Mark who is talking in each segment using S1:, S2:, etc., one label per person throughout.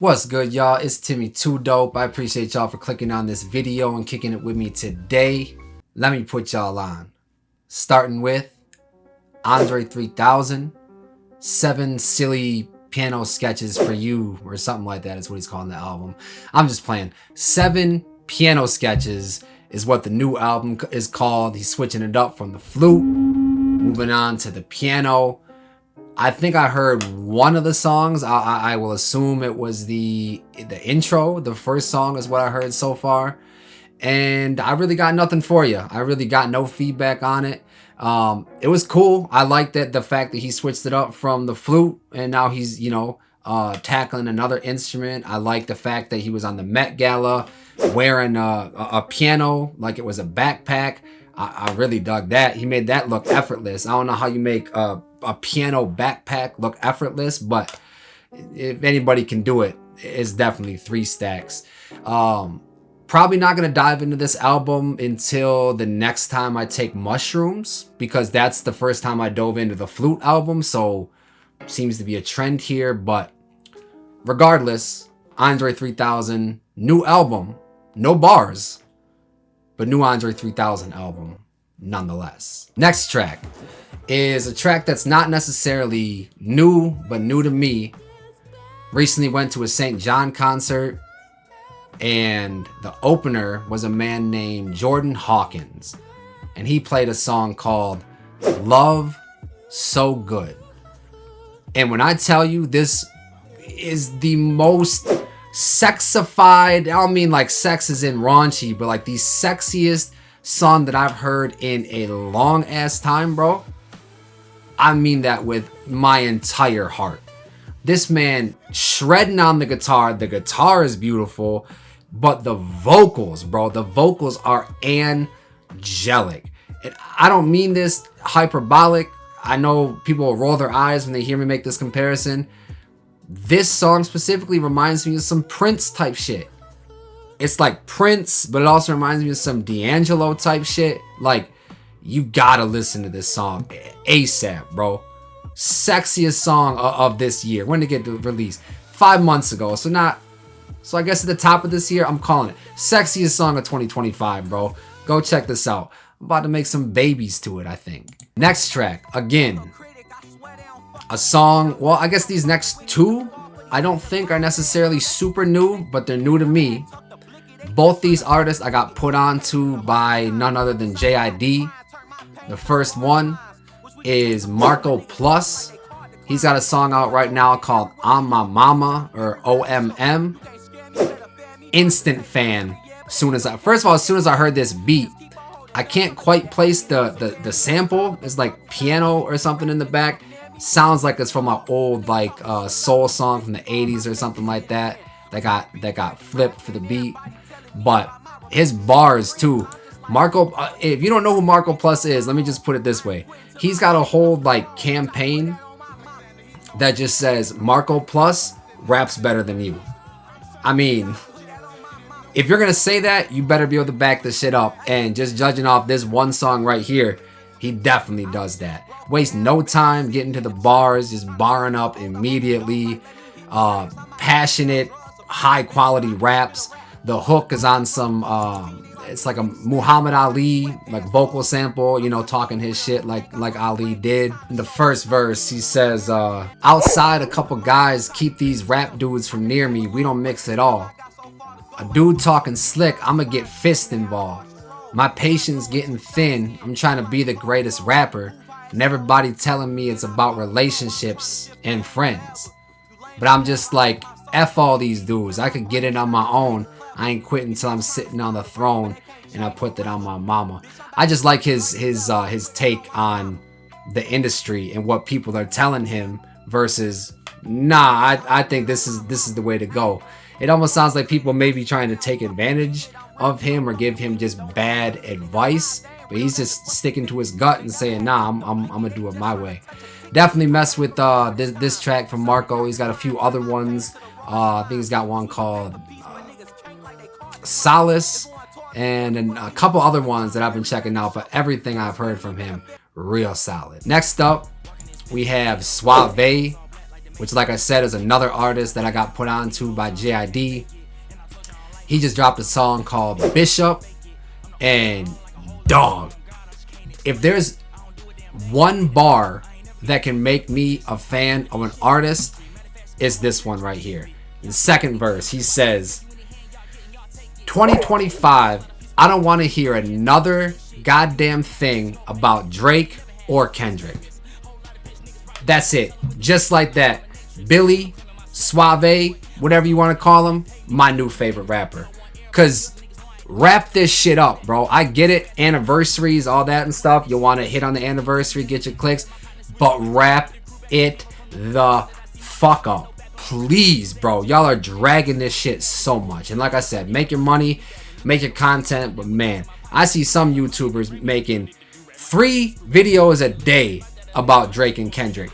S1: What's good, y'all? It's Timmy Too Dope. I appreciate y'all for clicking on this video and kicking it with me today. Let me put y'all on. Starting with Andre 3000, 7 silly piano sketches for you, or something like that is what he's calling the album. I'm just playing. 7 piano sketches is what the new album is called. He's switching it up from the flute, moving on to the piano. I think I heard one of the songs. I will assume it was the intro. The first song is what I heard so far. And I really got nothing for you. I really got no feedback on it. It was cool. I liked that the fact that he switched it up from the flute and now he's, tackling another instrument. I like the fact that he was on the Met Gala wearing a piano like it was a backpack. I really dug that. He made that look effortless. I don't know how you make a piano backpack look effortless, but if anybody can do it, it's definitely 3 stacks. Probably not going to dive into this album until the next time I take mushrooms, because that's the first time I dove into the flute album, so seems to be a trend here. But regardless, Andre 3000, new album, no bars, but new Andre 3000 album nonetheless. Next track is a track that's not necessarily new, but new to me. Recently went to a St. John concert, and the opener was a man named Jordan Hawkins, and he played a song called Love So Good. And when I tell you, this is the most sexified, I don't mean like sex is in raunchy, but like the sexiest song that I've heard in a long ass time, bro. I mean that with my entire heart. This man shredding on the guitar. The guitar is beautiful, but the vocals, bro, the vocals are angelic. And I don't mean this hyperbolic. I know people will roll their eyes when they hear me make this comparison. This song specifically reminds me of some Prince type shit. It's like Prince, but it also reminds me of some D'Angelo type shit. Like, you gotta listen to this song ASAP, bro. Sexiest song of this year. When did it get released? 5 months ago. So I guess at the top of this year, I'm calling it sexiest song of 2025, bro. Go check this out. I'm about to make some babies to it, I think. Next track, again, a song, well, I guess these next 2 I don't think are necessarily super new, but they're new to me. Both these artists I got put on to by none other than JID. The first one is Marco Plus. He's got a song out right now called On My Mama, or OMM. Instant fan. First of all, as soon as I heard this beat, I can't quite place the sample. It's like piano or something in the back. Sounds like it's from an old soul song from the 80s or something like that. That got flipped for the beat. But his bars too. Marco, if you don't know who Marco Plus is, let me just put it this way. He's got a whole campaign that just says Marco Plus raps better than you. I mean, if you're gonna say that, you better be able to back this shit up. And just judging off this one song right here, he definitely does that. Waste no time getting to the bars, just barring up immediately. Passionate, high quality raps. The hook is on some, it's like a Muhammad Ali vocal sample, talking his shit like Ali did. In the first verse, he says, outside a couple guys keep these rap dudes from near me. We don't mix at all. A dude talking slick, I'ma get fist involved. My patience getting thin. I'm trying to be the greatest rapper. And everybody telling me it's about relationships and friends. But I'm just like, F all these dudes. I could get it on my own. I ain't quitting until I'm sitting on the throne and I put that on my mama. I just like his take on the industry and what people are telling him versus, nah, I think this is the way to go. It almost sounds like people may be trying to take advantage of him or give him just bad advice, but he's just sticking to his gut and saying, nah, I'm gonna do it my way. Definitely mess with this track from Marco. He's got a few other ones. I think he's got one called Solace and a couple other ones that I've been checking out, but everything I've heard from him, real solid. Next up, we have SWAVAY which like I said is another artist that I got put onto by JID. He just dropped a song called Bishop, and dog, if there's one bar that can make me a fan of an artist, it's this one right here. In the second verse, he says, 2025, I don't want to hear another goddamn thing about Drake or Kendrick. That's it. Just like that. Billy, SWAVAY, whatever you want to call him, my new favorite rapper. Cause wrap this shit up, bro. I get it. Anniversaries, all that and stuff. You want to hit on the anniversary, get your clicks. But wrap it the fuck up. Please, bro. Y'all are dragging this shit so much. And like I said, make your money, make your content. But man, I see some YouTubers making 3 videos a day about Drake and Kendrick.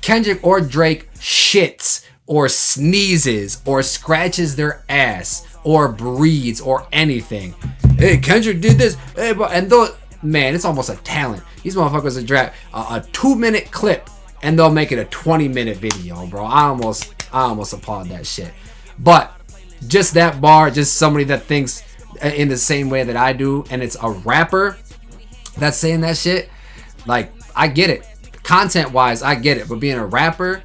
S1: Kendrick or Drake shits or sneezes or scratches their ass or breathes or anything. Hey, Kendrick did this. Hey, bro. And those, man, it's almost a talent. These motherfuckers will drag a 2-minute clip and they'll make it a 20-minute video, bro. I almost applaud that shit. But just that bar, just somebody that thinks in the same way that I do, and it's a rapper that's saying that shit, like, I get it. Content wise, I get it. But being a rapper,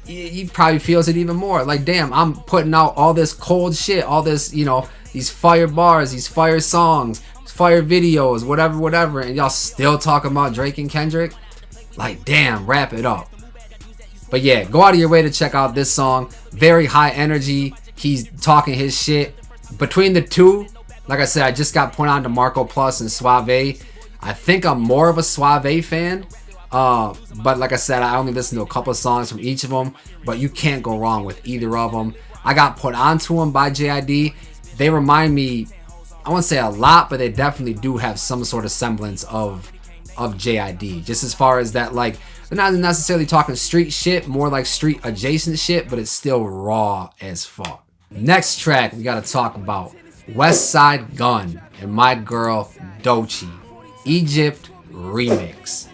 S1: he probably feels it even more. Like, damn, I'm putting out all this cold shit, all this, you know, these fire bars, these fire songs, fire videos, whatever, and y'all still talking about Drake and Kendrick? Like, damn, wrap it up. But yeah, go out of your way to check out this song. Very high energy. He's talking his shit. Between the two, like I said, I just got put on to Marco Plus and SWAVAY. I think I'm more of a SWAVAY fan. But like I said, I only listened to a couple of songs from each of them. But you can't go wrong with either of them. I got put onto them by JID. They remind me, I won't say a lot, but they definitely do have some sort of semblance of JID. Just as far as that, like, they're not necessarily talking street shit, more like street adjacent shit, but it's still raw as fuck. Next track we gotta talk about Westside Gunn and my girl Doechii, Egypt remix.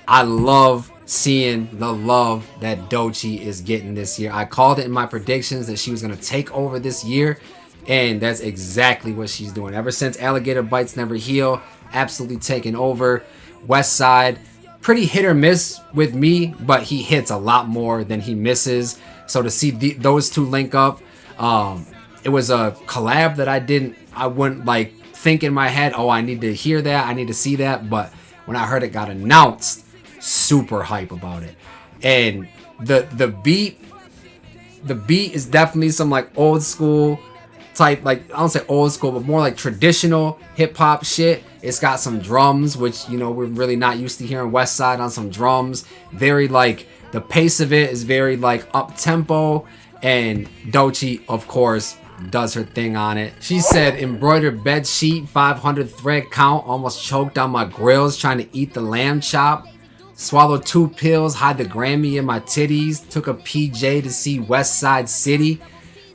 S1: I love seeing the love that Doechii is getting this year. I called it in my predictions that she was gonna take over this year, and that's exactly what she's doing. Ever since Alligator Bites Never Heal, absolutely taking over. Westside, pretty hit or miss with me, but he hits a lot more than he misses. So to see those two link up, it was a collab that I wouldn't like think in my head, oh, I need to hear that, I need to see that. But when I heard it got announced, super hype about it. And the beat is definitely some like old school type, like, I don't say old school, but more like traditional hip hop shit. It's got some drums, which, you know, we're really not used to hearing Westside on some drums. Very like, the pace of it is very like up tempo, and Doechii, of course, does her thing on it. She said, embroidered bed sheet, 500 thread count, almost choked on my grills trying to eat the lamb chop. Swallowed 2 pills, hide the Grammy in my titties, took a PJ to see Westside City.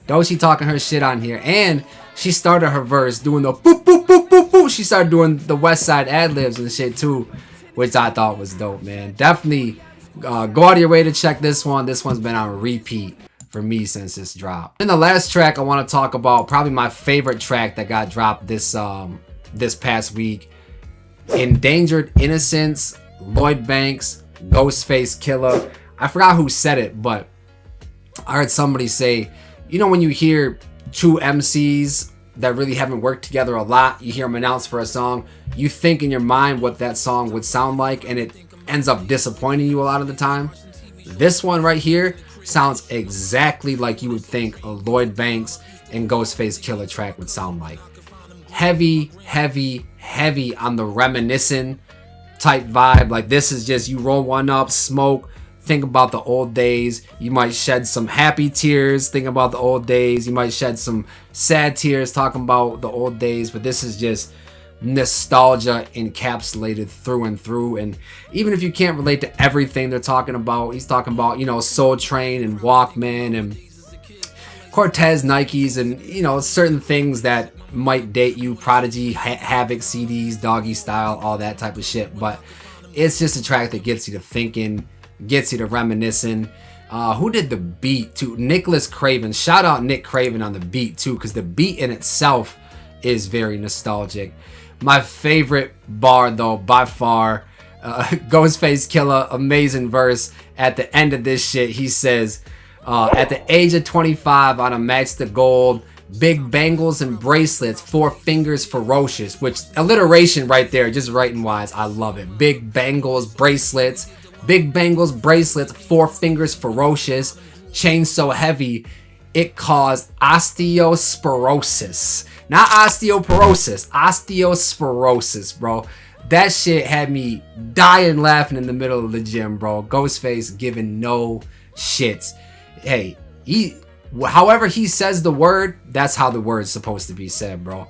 S1: Doechii talking her shit on here, and she started her verse doing the boop boop boop boop boop. She started doing the Westside ad-libs and shit too, which I thought was dope, man. Definitely go out of your way to check this one. This one's been on repeat for me since this dropped. And the last track I want to talk about, probably my favorite track that got dropped this past week, Endangered, Innocence, Lloyd Banks, Ghostface, Killah. I forgot who said it, but I heard somebody say, you know, when you hear 2 MCs that really haven't worked together a lot, you hear them announce for a song, you think in your mind what that song would sound like, and it ends up disappointing you a lot of the time. This one right here sounds exactly like you would think a Lloyd Banks and Ghostface Killah track would sound like. Heavy, heavy, heavy on the reminiscent type vibe. Like, this is just, you roll one up, smoke, think about the old days. You might shed some happy tears thinking about the old days. You might shed some sad tears talking about the old days. But this is just nostalgia encapsulated through and through. And even if you can't relate to everything they're talking about, he's talking about, you know, Soul Train and Walkman and Cortez Nikes and, you know, certain things that might date you, Prodigy, Havoc CDs, Doggy Style, all that type of shit. But it's just a track that gets you to thinking, gets you to reminiscing. Who did the beat too? Nicholas Craven. Shout out Nick Craven on the beat too, because the beat in itself is very nostalgic. My favorite bar though, by far, Ghostface Killah, amazing verse. At the end of this shit, he says, at the age of 25, on a match the gold, big bangles and bracelets, 4 fingers ferocious, which alliteration right there, just writing wise, I love it. Big bangles, bracelets, 4 fingers ferocious, chain so heavy, it caused osteosporosis. Not osteoporosis, osteosporosis, bro. That shit had me dying laughing in the middle of the gym, bro. Ghostface giving no shits. Hey, however he says the word, that's how the word's supposed to be said, bro.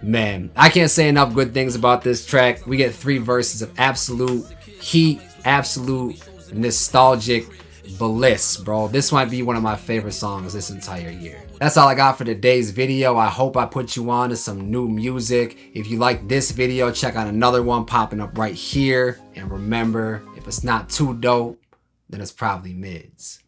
S1: Man, I can't say enough good things about this track. We get 3 verses of absolute heat, absolute nostalgic bliss, bro. This might be one of my favorite songs this entire year. That's all I got for today's video. I hope I put you on to some new music. If you like this video, check out another one popping up right here. And remember, if it's not too dope, then it's probably mids.